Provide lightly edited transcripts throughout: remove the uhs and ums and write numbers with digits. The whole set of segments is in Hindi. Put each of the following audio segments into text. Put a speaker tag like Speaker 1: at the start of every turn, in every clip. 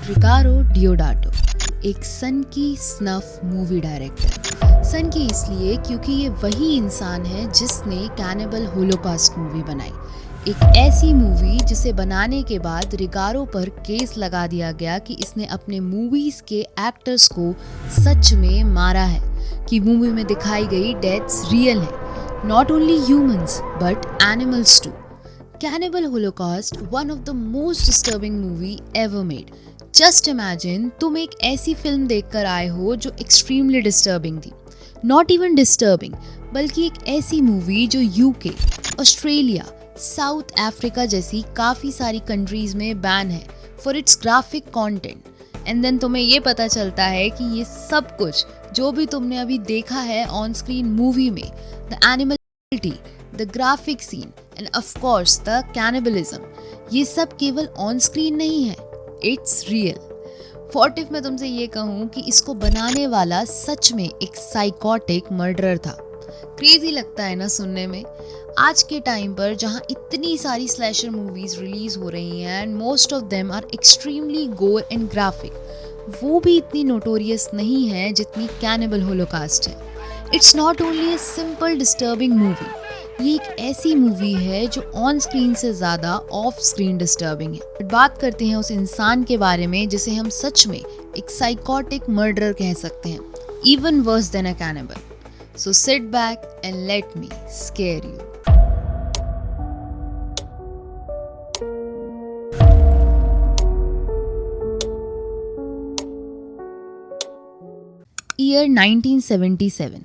Speaker 1: रिकार्डो डियोडाटो एक सन की स्नफ मूवी डायरेक्टर। सन की इसलिए क्योंकि ये वही इंसान है जिसने कैनिबल होलोकॉस्ट मूवी बनाई, एक ऐसी मूवी जिसे बनाने के बाद रिकार्डो पर केस लगा दिया गया कि इसने अपने मूवीज के एक्टर्स को सच में मारा है, कि मूवी में दिखाई गई डेथ्स रियल है, not only humans but animals too. Cannibal Holocaust, one of the most disturbing movie ever made. Just imagine तुम एक ऐसी फिल्म देखकर आए हो जो extremely disturbing थी, not even disturbing, बल्कि एक ऐसी मूवी जो UK, ऑस्ट्रेलिया, साउथ अफ्रीका जैसी काफ़ी सारी कंट्रीज में बैन है for its graphic content. And then तुम्हें ये पता चलता है कि ये सब कुछ जो भी तुमने अभी देखा है ऑन स्क्रीन मूवी में, the animality, the graphic scene and of course the cannibalism, ये सब केवल ऑन स्क्रीन नहीं है, इट्स रियल। व्हाट इफ मैं तुमसे ये कहूँ कि इसको बनाने वाला सच में एक साइकोटिक मर्डरर था। क्रेजी लगता है ना सुनने में। आज के टाइम पर जहाँ इतनी सारी स्लैशर मूवीज रिलीज हो रही हैं and most of them are extremely gore and graphic, वो भी इतनी नोटोरियस नहीं है जितनी कैनिबल होलोकास्ट है। It's not only a simple disturbing movie, ये एक ऐसी मूवी है जो ऑन स्क्रीन से ज़्यादा ऑफ स्क्रीन डिस्टर्बिंग है। बट बात करते हैं उस इंसान के बारे में जिसे हम सच में एक साइकोटिक मर्डरर कह सकते हैं, even worse than a cannibal. So sit back and let me square you. Year 1977,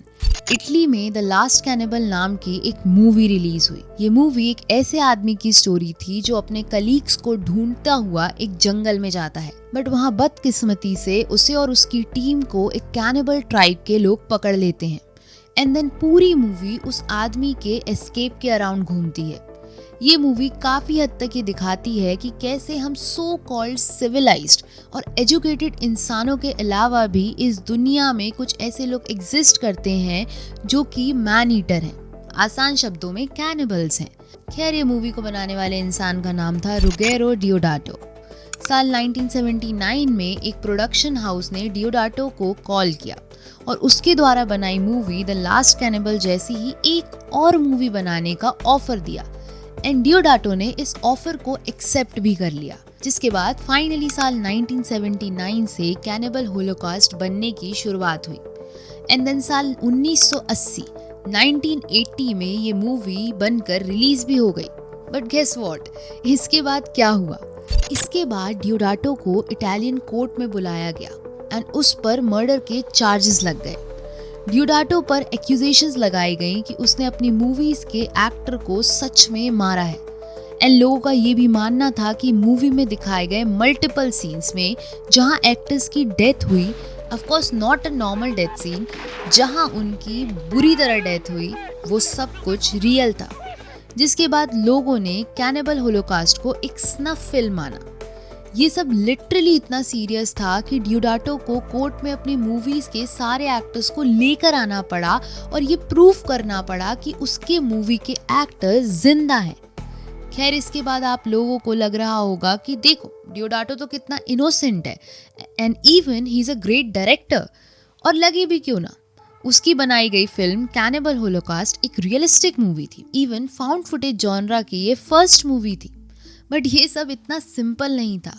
Speaker 1: Italy में द लास्ट कैनिबल नाम की एक मूवी रिलीज हुई। ये मूवी एक ऐसे आदमी की स्टोरी थी जो अपने कलीग्स को ढूंढता हुआ एक जंगल में जाता है, बट वहाँ बदकिस्मती से उसे और उसकी टीम को एक कैनिबल ट्राइब के लोग पकड़ लेते हैं। एंड देन पूरी मूवी उस आदमी के एस्केप के अराउंड घूमती है। ये मूवी काफ़ी हद तक ये दिखाती है कि कैसे हम सो कॉल्ड सिविलाइज्ड और एजुकेटेड इंसानों के अलावा भी इस दुनिया में कुछ ऐसे लोग एग्जिस्ट करते हैं जो कि मैन ईटर हैं, आसान शब्दों में कैनिबल्स हैं। खैर, ये मूवी को बनाने वाले इंसान का नाम था रुगेरो डियोडाटो। साल 1979 में एक प्रोडक्शन हाउस ने डियोडाटो को कॉल किया और उसके द्वारा बनाई मूवी द लास्ट कैनिबल जैसी ही एक और मूवी बनाने का ऑफर दिया एंड डियोडाटो ने इस ऑफर को एक्सेप्ट भी कर लिया, जिसके बाद फाइनली साल 1979 से कैनिबल होलोकॉस्ट बनने की शुरुआत हुई। एंड देन साल 1980 में ये मूवी बनकर रिलीज भी हो गई। बट गेस व्हाट, इसके बाद क्या हुआ? इसके बाद डियोडाटो को इटालियन कोर्ट में बुलाया गया एंड उस पर मर्डर के चार्जेस लग गए। डियोडाटो पर एक्यूजेशंस लगाई गई कि उसने अपनी मूवीज के एक्टर को सच में मारा है। एंड लोगों का ये भी मानना था कि मूवी में दिखाए गए मल्टीपल सीन्स में जहां एक्टर्स की डेथ हुई, of course not a normal death scene, जहां उनकी बुरी तरह डेथ हुई, वो सब कुछ रियल था। जिसके बाद लोगों ने कैनिबल होलोकास्ट को एक स्नफ फिल्म माना। ये सब लिटरली इतना सीरियस था कि डियोडाटो को कोर्ट में अपनी मूवीज के सारे एक्टर्स को लेकर आना पड़ा और ये प्रूफ करना पड़ा कि उसके मूवी के एक्टर्स जिंदा हैं। खैर, इसके बाद आप लोगों को लग रहा होगा कि देखो डियोडाटो तो कितना इनोसेंट है and even he is a great director, और लगे भी क्यों ना। उसकी बनाई गई फिल्म कैनिबल होलोकास्ट एक रियलिस्टिक मूवी थी, इवन फाउंड फुटेज जॉनरा की ये फर्स्ट मूवी थी। बट ये सब इतना सिंपल नहीं था।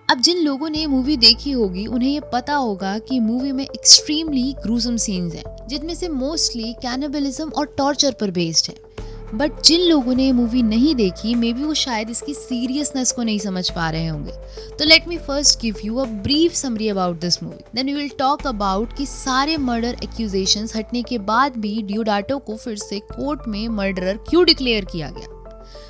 Speaker 1: अब जिन लोगों ने ये मूवी देखी होगी उन्हें ये पता होगा कि मूवी में एक्सट्रीमली ग्रूसम सीन्स हैं, जिनमें से मोस्टली कैनिबलिज्म और टॉर्चर पर बेस्ड है। बट जिन लोगों ने ये मूवी नहीं देखी, मे बी वो शायद इसकी सीरियसनेस को नहीं समझ पा रहे होंगे। तो let me first give you a brief summary about this movie, then we will talk about कि सारे मर्डर एक्यूजेशंस हटने के बाद भी डियोडाटो को फिर से कोर्ट में मर्डरर क्यों डिक्लेयर किया गया।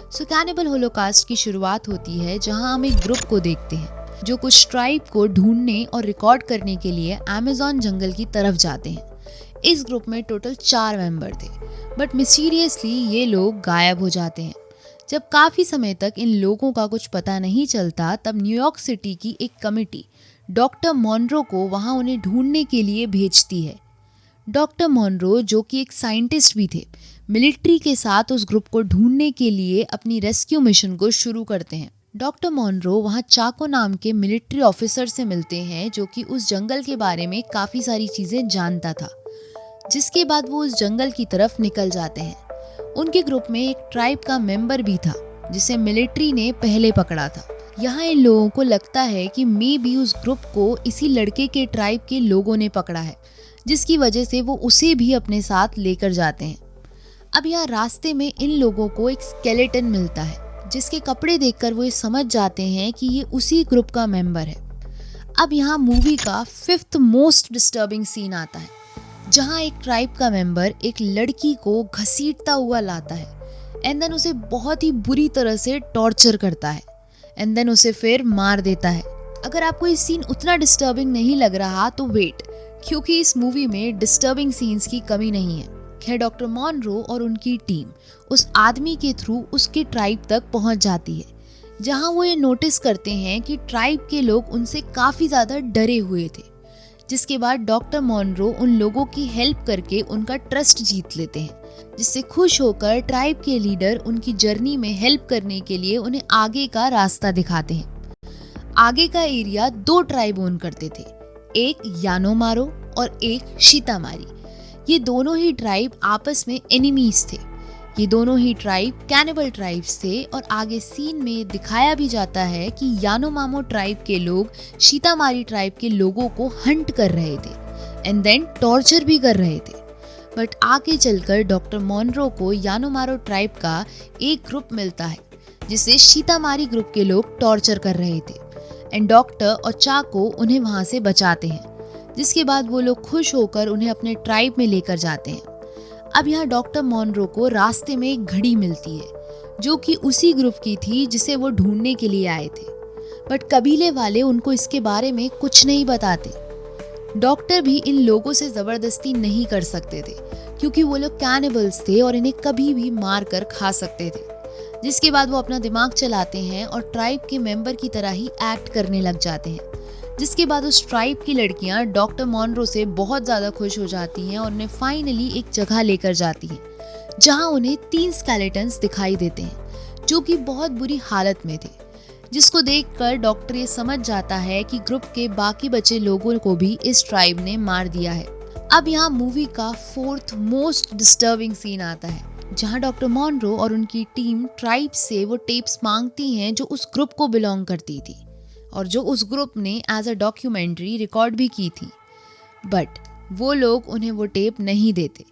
Speaker 1: सो कैनिबल होलोकास्ट की शुरुआत होती है जहां हम एक ग्रुप को देखते हैं जो कुछ ट्राइब को ढूंढने और रिकॉर्ड करने के लिए अमेज़न जंगल की तरफ जाते हैं। इस ग्रुप में टोटल 4 मेंबर थे, बट मिस्टीरियसली ये लोग गायब हो जाते हैं। जब काफ़ी समय तक इन लोगों का कुछ पता नहीं चलता, तब न्यूयॉर्क सिटी की एक कमिटी डॉक्टर मॉनरो को वहाँ उन्हें ढूंढने के लिए भेजती है। डॉक्टर मॉनरो, जो कि एक साइंटिस्ट भी थे, मिलिट्री के साथ उस ग्रुप को ढूंढने के लिए अपनी रेस्क्यू मिशन को शुरू करते हैं। डॉक्टर मॉनरो वहाँ चाको नाम के मिलिट्री ऑफिसर से मिलते हैं जो कि उस जंगल के बारे में काफ़ी सारी चीज़ें जानता था, जिसके बाद वो उस जंगल की तरफ निकल जाते हैं। उनके ग्रुप में एक ट्राइब का मेंबर भी था जिसे मिलिट्री ने पहले पकड़ा था। यहाँ इन लोगों को लगता है कि मे बी उस ग्रुप को इसी लड़के के ट्राइब के लोगों ने पकड़ा है, जिसकी वजह से वो उसे भी अपने साथ लेकर जाते हैं। अब यहाँ रास्ते में इन लोगों को एक स्केलेटन मिलता है, जिसके कपड़े देखकर वो ये समझ जाते हैं कि ये उसी ग्रुप का मेंबर है। अब यहाँ मूवी का 5th मोस्ट डिस्टर्बिंग सीन आता है, जहाँ एक ट्राइब का मेंबर एक लड़की को घसीटता हुआ लाता है एंड देन उसे बहुत ही बुरी तरह से टॉर्चर करता है एंड देन उसे फिर मार देता है। अगर आपको ये सीन उतना डिस्टर्बिंग नहीं लग रहा तो वेट, क्योंकि इस मूवी में डिस्टर्बिंग सीन्स की कमी नहीं है। खैर, डॉक्टर मॉनरो और उनकी टीम उस आदमी के थ्रू उसके ट्राइब तक पहुंच जाती है, जहां वो ये नोटिस करते हैं कि ट्राइब के लोग उनसे काफ़ी ज़्यादा डरे हुए थे। जिसके बाद डॉक्टर मॉनरो उन लोगों की हेल्प करके उनका ट्रस्ट जीत लेते हैं, जिससे खुश होकर ट्राइब के लीडर उनकी जर्नी में हेल्प करने के लिए उन्हें आगे का रास्ता दिखाते हैं। आगे का एरिया 2 ट्राइब ओन करते थे, एक यानोमारो और एक शीतामारी। ये दोनों ही ट्राइब आपस में एनिमीज थे। ये दोनों ही ट्राइब कैनिबल ट्राइब्स थे और आगे सीन में दिखाया भी जाता है कि यानोमामो ट्राइब के लोग शीतामारी ट्राइब के लोगों को हंट कर रहे थे एंड देन टॉर्चर भी कर रहे थे। बट आगे चलकर डॉक्टर मॉनरो को यानोमारो ट्राइब का एक ग्रुप मिलता है जिसे शीतामारी ग्रुप के लोग टॉर्चर कर रहे थे एंड डॉक्टर और चाको उन्हें वहां से बचाते हैं, जिसके बाद वो लोग खुश होकर उन्हें अपने ट्राइब में लेकर जाते हैं। अब यहाँ डॉक्टर मॉनरो को रास्ते में एक घड़ी मिलती है जो कि उसी ग्रुप की थी जिसे वो ढूंढने के लिए आए थे, बट कबीले वाले उनको इसके बारे में कुछ नहीं बताते। डॉक्टर भी इन लोगों से जबरदस्ती नहीं कर सकते थे क्योंकि वो लोग कैनिबल्स थे और इन्हें कभी भी मार कर खा सकते थे। जिसके बाद वो अपना दिमाग चलाते हैं और ट्राइब के मेंबर की तरह ही एक्ट करने लग जाते हैं। जिसके बाद उस ट्राइब की लड़कियां डॉक्टर मॉनरो से बहुत ज़्यादा खुश हो जाती हैं और उन्हें फाइनली एक जगह लेकर जाती हैं जहां उन्हें 3 स्केलेटन्स दिखाई देते हैं जो कि बहुत बुरी हालत में थे, जिसको देखकर डॉक्टर ये समझ जाता है कि ग्रुप के बाकी बचे लोगों को भी इस ट्राइब ने मार दिया है। अब यहाँ मूवी का 4th मोस्ट डिस्टर्बिंग सीन आता है, जहाँ डॉक्टर मॉनरो और उनकी टीम ट्राइब से वो टेप्स मांगती हैं जो उस ग्रुप को बिलोंग करती थी और जो उस ग्रुप ने एज अ डॉक्यूमेंट्री रिकॉर्ड भी की थी, बट वो लोग उन्हें वो टेप नहीं देते।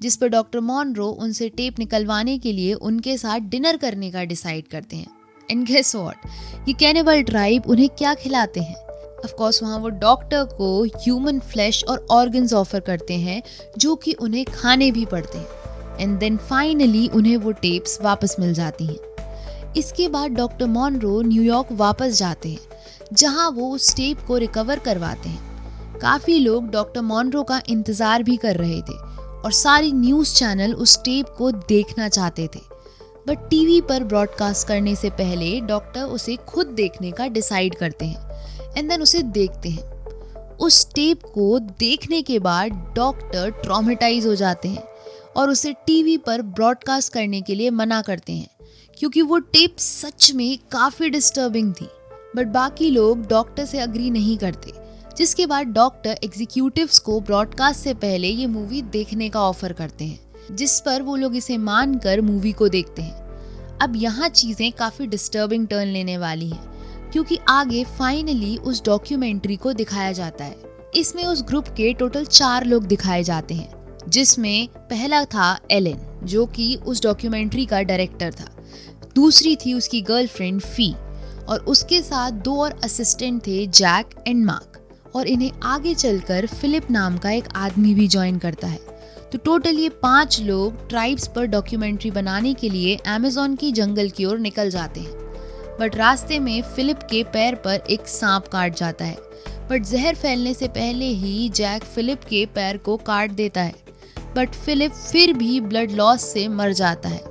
Speaker 1: जिस पर डॉक्टर मॉनरो उनसे टेप निकलवाने के लिए उनके साथ डिनर करने का डिसाइड करते हैं। एंड गेस व्हाट, ये कैनिबल ट्राइब उन्हें क्या खिलाते हैं? ऑफ कोर्स वहाँ वो डॉक्टर को ह्यूमन फ्लैश और ऑर्गन्स ऑफर करते हैं जो कि उन्हें खाने भी पड़ते हैं। एंड देन फाइनली उन्हें वो टेप्स वापस मिल जाती हैं। इसके बाद डॉक्टर मॉनरो न्यूयॉर्क वापस जाते हैं जहां वो उस टेप को रिकवर करवाते हैं। काफ़ी लोग डॉक्टर मॉनरो का इंतज़ार भी कर रहे थे और सारी न्यूज़ चैनल उस टेप को देखना चाहते थे, बट टीवी पर ब्रॉडकास्ट करने से पहले डॉक्टर उसे खुद देखने का डिसाइड करते हैं एंड देन उसे देखते हैं। उस टेप को देखने के बाद डॉक्टर ट्रॉमेटाइज हो जाते हैं और उसे टीवी पर ब्रॉडकास्ट करने के लिए मना करते हैं क्योंकि वो टेप सच में काफ़ी डिस्टर्बिंग थी। बट बाकी लोग डॉक्टर से अग्री नहीं करते, जिसके बाद डॉक्टर एग्जीक्यूटिव्स को ब्रॉडकास्ट से पहले ये मूवी देखने का ऑफर करते हैं, जिस पर वो लोग इसे मानकर मूवी को देखते हैं। अब यहाँ चीज़ें काफ़ी डिस्टर्बिंग टर्न लेने वाली हैं क्योंकि आगे फाइनली उस डॉक्यूमेंट्री को दिखाया जाता है। इसमें उस ग्रुप के टोटल 4 लोग दिखाए जाते हैं, जिसमें पहला था एलेन जो कि उस डॉक्यूमेंट्री का डायरेक्टर था, दूसरी थी उसकी गर्लफ्रेंड फी और उसके साथ 2 और असिस्टेंट थे जैक एंड मार्क, और इन्हें आगे चलकर फिलिप नाम का एक आदमी भी ज्वाइन करता है। तो टोटल ये 5 लोग ट्राइब्स पर डॉक्यूमेंट्री बनाने के लिए अमेज़न की जंगल की ओर निकल जाते हैं। बट रास्ते में फिलिप के पैर पर एक सांप काट जाता है, बट जहर फैलने से पहले ही जैक फिलिप के पैर को काट देता है, बट फिलिप फिर भी ब्लड लॉस से मर जाता है।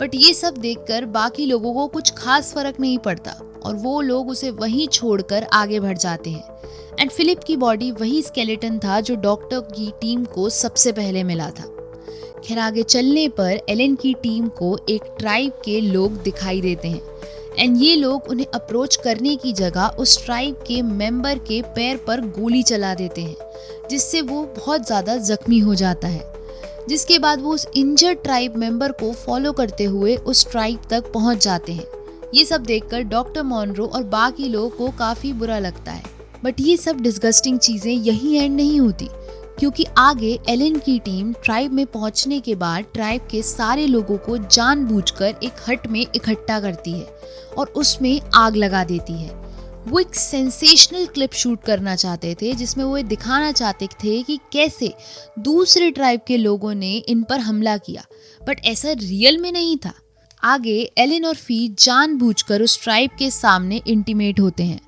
Speaker 1: बट ये सब देखकर बाकी लोगों को कुछ खास फर्क नहीं पड़ता और वो लोग उसे वहीं छोड़कर आगे बढ़ जाते हैं। एंड फिलिप की बॉडी वही स्केलेटन था जो डॉक्टर की टीम को सबसे पहले मिला था। खैर, आगे चलने पर एलेन की टीम को एक ट्राइब के लोग दिखाई देते हैं एंड ये लोग उन्हें अप्रोच करने की जगह उस ट्राइब के मेंबर के पैर पर गोली चला देते हैं, जिससे वो बहुत ज़्यादा जख्मी हो जाता है। जिसके बाद वो उस इंजर्ड ट्राइब मेंबर को फॉलो करते हुए उस ट्राइब तक पहुंच जाते हैं। ये सब देखकर डॉक्टर मॉनरो और बाकी लोगों को काफ़ी बुरा लगता है। बट ये सब डिस्गस्टिंग चीज़ें यहीं एंड नहीं होती, क्योंकि आगे एलन की टीम ट्राइब में पहुंचने के बाद ट्राइब के सारे लोगों को जानबूझकर एक हट में इकट्ठा करती है और उसमें आग लगा देती है। वो एक सेंसेशनल क्लिप शूट करना चाहते थे, जिसमें वो ये दिखाना चाहते थे कि कैसे दूसरे ट्राइब के लोगों ने इन पर हमला किया, बट ऐसा रियल में नहीं था। आगे एलन और फी जानबूझकर उस ट्राइब के सामने इंटीमेट होते हैं।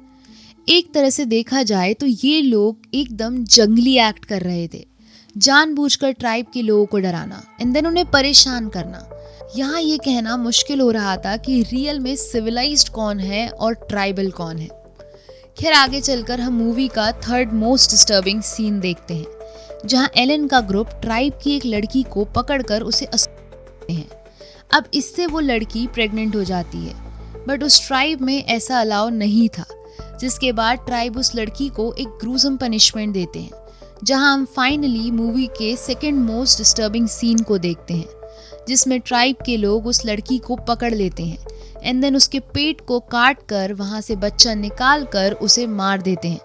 Speaker 1: एक तरह से देखा जाए तो ये लोग एकदम जंगली एक्ट कर रहे थे, जानबूझकर ट्राइब के लोगों को डराना एंड देन उन्हें परेशान करना। यहाँ ये कहना मुश्किल हो रहा था कि रियल में सिविलाइज्ड कौन है और ट्राइबल कौन है। खैर आगे चलकर हम मूवी का थर्ड मोस्ट डिस्टर्बिंग सीन देखते हैं, जहाँ एलन का ग्रुप ट्राइब की एक लड़की को पकड़कर उसे असते हैं। अब इससे वो लड़की प्रेग्नेंट हो जाती है, बट उस ट्राइब में ऐसा अलाउ नहीं था, जिसके बाद ट्राइब उस लड़की को एक ग्रूसम पनिशमेंट देते हैं, जहां हम फाइनली मूवी के सेकंड मोस्ट डिस्टर्बिंग सीन को देखते हैं, जिसमें ट्राइब के लोग उस लड़की को पकड़ लेते हैं एंड देन उसके पेट को काट कर वहां से बच्चा निकाल कर उसे मार देते हैं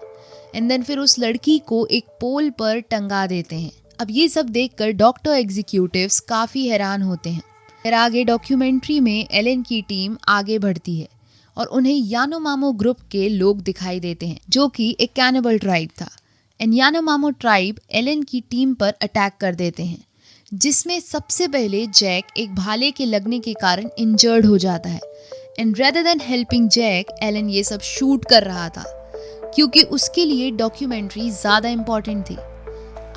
Speaker 1: एंड देन फिर उस लड़की को एक पोल पर टंगा देते हैं। अब ये सब देखकर डॉक्टर एग्जीक्यूटिव्स काफ़ी हैरान होते हैं। फिर आगे डॉक्यूमेंट्री में एलन की टीम आगे बढ़ती है और उन्हें यानोमामो ग्रुप के लोग दिखाई देते हैं, जो कि एक कैनिबल ट्राइब था। एंड यानोमामो ट्राइब एलन की टीम पर अटैक कर देते हैं, जिसमें सबसे पहले जैक एक भाले के लगने के कारण इंजर्ड हो जाता है। And rather than helping Jack, Alan ये सब शूट कर रहा था, क्योंकि उसके लिए डॉक्यूमेंट्री ज़्यादा इम्पॉर्टेंट थी।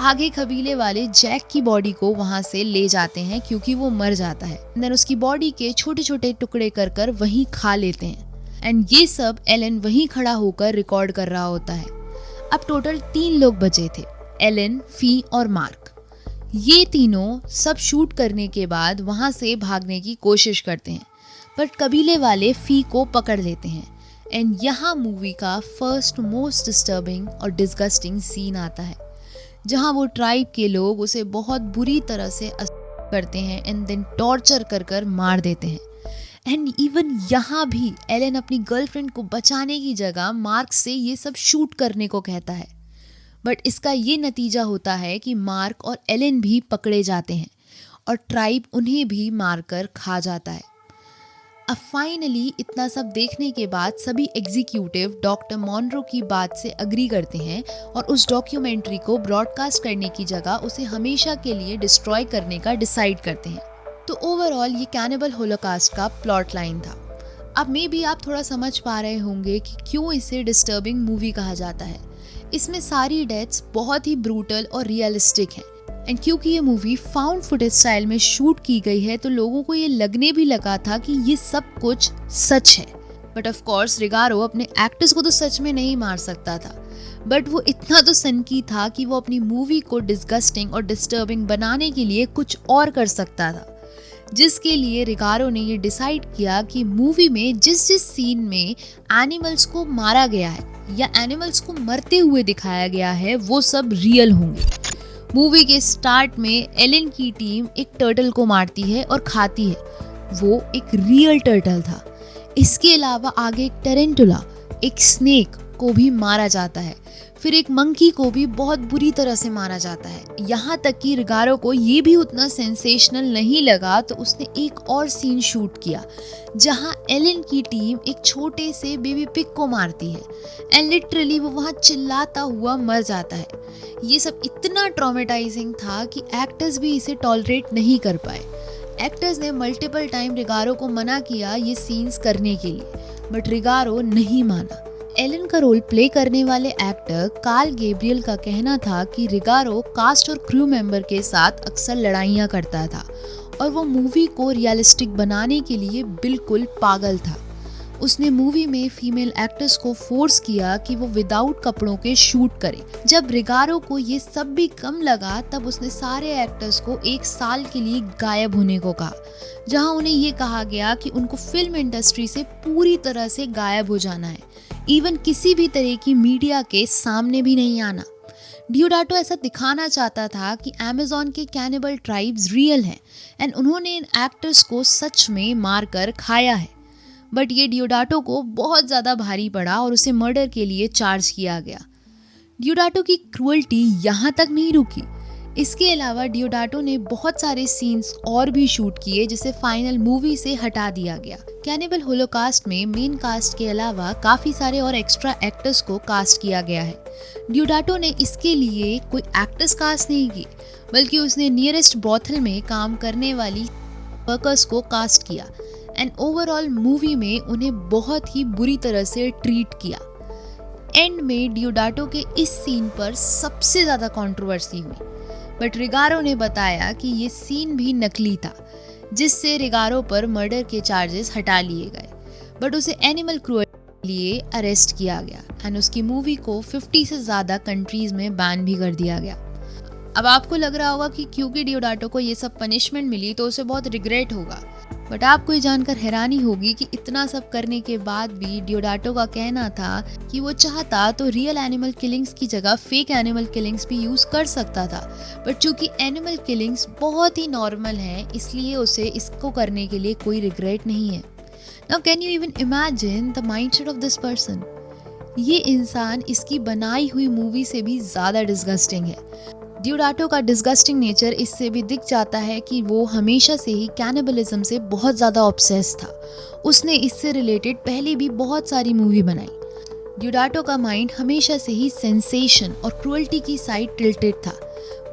Speaker 1: आगे कबीले वाले जैक की बॉडी को वहाँ से ले जाते हैं, क्योंकि वो मर जाता है। देन उसकी बॉडी के छोटे छोटे टुकड़े कर कर वहीं खा लेते हैं। एंड ये सब एलन वहीं खड़ा होकर रिकॉर्ड कर रहा होता है। अब टोटल 3 लोग बचे थे, एलन, फी और मार्क। ये तीनों सब शूट करने के बाद वहाँ से भागने की कोशिश करते हैं, बट कबीले वाले फी को पकड़ लेते हैं। एंड यहाँ मूवी का फर्स्ट मोस्ट डिस्टर्बिंग और डिस्गस्टिंग सीन आता है, जहाँ वो ट्राइब के लोग उसे बहुत बुरी तरह से करते हैं एंड देन टॉर्चर कर कर मार देते हैं। एंड इवन यहाँ भी एलन अपनी गर्लफ्रेंड को बचाने की जगह मार्क से ये सब शूट करने को कहता है, बट इसका ये नतीजा होता है कि मार्क और एलन भी पकड़े जाते हैं और ट्राइब उन्हें भी मारकर खा जाता है। अब फाइनली इतना सब देखने के बाद सभी एग्जीक्यूटिव डॉक्टर मॉनरो की बात से अग्री करते हैं और उस डॉक्यूमेंट्री को ब्रॉडकास्ट करने की जगह उसे हमेशा के लिए डिस्ट्रॉय करने का डिसाइड करते हैं। तो ओवरऑल ये कैनिबल होलोकास्ट का प्लॉट लाइन था। अब मे भी आप थोड़ा समझ पा रहे होंगे कि क्यों इसे डिस्टर्बिंग मूवी कहा जाता है। इसमें सारी डेथ्स बहुत ही ब्रूटल और रियलिस्टिक हैं। एंड क्योंकि ये मूवी फाउंड फुटेज स्टाइल में शूट की गई है, तो लोगों को ये लगने भी लगा था कि ये सब कुछ सच है। बट ऑफ कोर्स रिगारो अपने एक्टर्स को तो सच में नहीं मार सकता था, बट वो इतना तो सनकी था कि वो अपनी मूवी को डिस्गस्टिंग और डिस्टर्बिंग बनाने के लिए कुछ और कर सकता था, जिसके लिए रिगारो ने ये डिसाइड किया कि मूवी में जिस जिस सीन में एनिमल्स को मारा गया है या एनिमल्स को मरते हुए दिखाया गया है, वो सब रियल होंगे। मूवी के स्टार्ट में एलन की टीम एक टर्टल को मारती है और खाती है, वो एक रियल टर्टल था। इसके अलावा आगे एक टेरेंटुला, एक स्नेक को भी मारा जाता है, फिर एक मंकी को भी बहुत बुरी तरह से मारा जाता है। यहाँ तक कि रिगारो को ये भी उतना सेंसेशनल नहीं लगा, तो उसने एक और सीन शूट किया जहाँ एलन की टीम एक छोटे से बेबी पिग को मारती है एंड लिटरली वो वहाँ चिल्लाता हुआ मर जाता है। ये सब इतना ट्रॉमेटाइजिंग था कि एक्टर्स भी इसे टॉलरेट नहीं कर पाए। एक्टर्स ने मल्टीपल टाइम रिगारो को मना किया ये सीन्स करने के लिए, बट रिगारो नहीं माना। एलन का रोल प्ले करने वाले एक्टर कार्ल गैब्रियल का कहना था कि रिगारो कास्ट और क्रू मेंबर के साथ अक्सर लड़ाइयाँ करता था और वो मूवी को रियलिस्टिक बनाने के लिए बिल्कुल पागल था। उसने मूवी में फीमेल एक्टर्स को फोर्स किया कि वो विदाउट कपड़ों के शूट करें। जब रिगारो को ये सब भी कम लगा तब उसने सारे एक्टर्स को 1 साल के लिए गायब होने को कहा, जहां उन्हें ये कहा गया कि उनको फिल्म इंडस्ट्री से पूरी तरह से गायब हो जाना है, इवन किसी भी तरह की मीडिया के सामने भी नहीं आना। डियोडाटो ऐसा दिखाना चाहता था कि अमेज़न के कैनिबल ट्राइब्स रियल हैं एंड उन्होंने इन एक्टर्स को सच में मारकर खाया है। बट ये डियोडाटो को बहुत ज़्यादा भारी पड़ा और उसे मर्डर के लिए चार्ज किया गया। डियोडाटो की क्रूअल्टी यहाँ तक नहीं रुकी। इसके अलावा डियोडाटो ने बहुत सारे सीन्स और भी शूट किए जिसे फाइनल मूवी से हटा दिया गया। कैनिबल होलोकास्ट में मेन कास्ट के अलावा काफ़ी सारे और एक्स्ट्रा एक्टर्स को कास्ट किया गया है। डियोडाटो ने इसके लिए कोई एक्टर्स कास्ट नहीं की, बल्कि उसने नियरेस्ट ब्रॉथल में काम करने वाली वर्कर्स को कास्ट किया एंड ओवरऑल मूवी में उन्हें बहुत ही बुरी तरह से ट्रीट किया। एंड में डियोडाटो के इस सीन पर सबसे ज़्यादा कंट्रोवर्सी हुई, बट रिगारो ने बताया कि ये सीन भी नकली था, जिससे रिगारो पर मर्डर के चार्जेस हटा लिए गए, बट उसे एनिमल क्रूएल्टी के लिए अरेस्ट किया गया एंड उसकी मूवी को 50 से ज़्यादा कंट्रीज में बैन भी कर दिया गया। अब आपको लग रहा होगा कि क्योंकि डियोडाटो को ये सब पनिशमेंट मिली तो उसे बहुत रिग्रेट होगा, बट आपको ये जानकर हैरानी होगी कि इतना सब करने के बाद भी डियोडाटो का कहना था कि वो चाहता तो रियल एनिमल किलिंग्स की जगह फेक एनिमल किलिंग्स भी यूज़ कर सकता था, बट चूंकि एनिमल किलिंग्स बहुत ही नॉर्मल हैं इसलिए उसे इसको करने के लिए कोई रिग्रेट नहीं है। Now can you even imagine the mindset of this person? ये इंसान इसकी बनाई हुई मूवी से भी ज़्यादा डिस्गस्टिंग है। डियोडाटो का डिस्गस्टिंग नेचर इससे भी दिख जाता है कि वो हमेशा से ही कैनिबलिज्म से बहुत ज़्यादा ऑब्सेस था। उसने इससे रिलेटेड पहले भी बहुत सारी मूवी बनाई। डियोडाटो का माइंड हमेशा से ही सेंसेशन और क्रूअल्टी की साइड टिल्टेड था।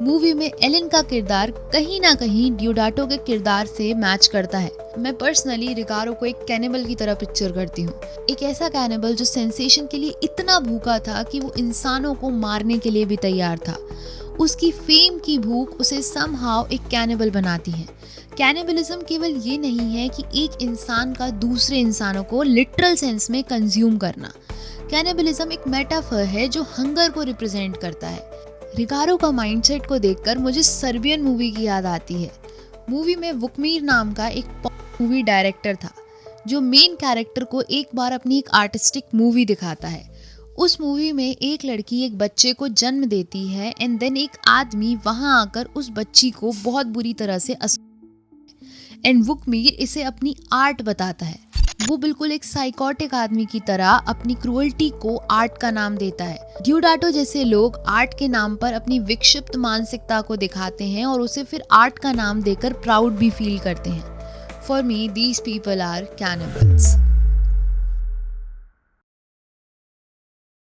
Speaker 1: मूवी में एलन का किरदार कहीं ना कहीं डियोडाटो के किरदार से मैच करता है। मैं पर्सनली रिगारो को एक कैनिबल की तरह पिक्चर करती हूँ, एक ऐसा कैनिबल जो सेंसेशन के लिए इतना भूखा था कि वो इंसानों को मारने के लिए भी तैयार था। उसकी फेम की भूख उसे समहाउ एक कैनिबल बनाती है। कैनिबलिज्म केवल ये नहीं है कि एक इंसान का दूसरे इंसानों को लिटरल सेंस में कंज्यूम करना। कैनिबलिज्म एक मेटाफर है जो हंगर को रिप्रेजेंट करता है। रिगारो का माइंडसेट को देखकर मुझे सर्बियन मूवी की याद आती है। मूवी में वुकमीर नाम का एक मूवी डायरेक्टर था जो मेन कैरेक्टर को एक बार अपनी एक आर्टिस्टिक मूवी दिखाता है। उस मूवी में एक लड़की एक बच्चे को जन्म देती है एंड देन एक आदमी वहां आकर उस बच्ची को बहुत बुरी तरह से एंड वुकमीर इसे अपनी आर्ट बताता है। वो बिल्कुल एक साइकोटिक आदमी की तरह अपनी क्रूअल्टी को आर्ट का नाम देता है। डियोडाटो जैसे लोग आर्ट के नाम पर अपनी विक्षिप्त मानसिकता को दिखाते हैं और उसे फिर आर्ट का नाम देकर प्राउड भी फील करते हैं। For me these people are cannibals.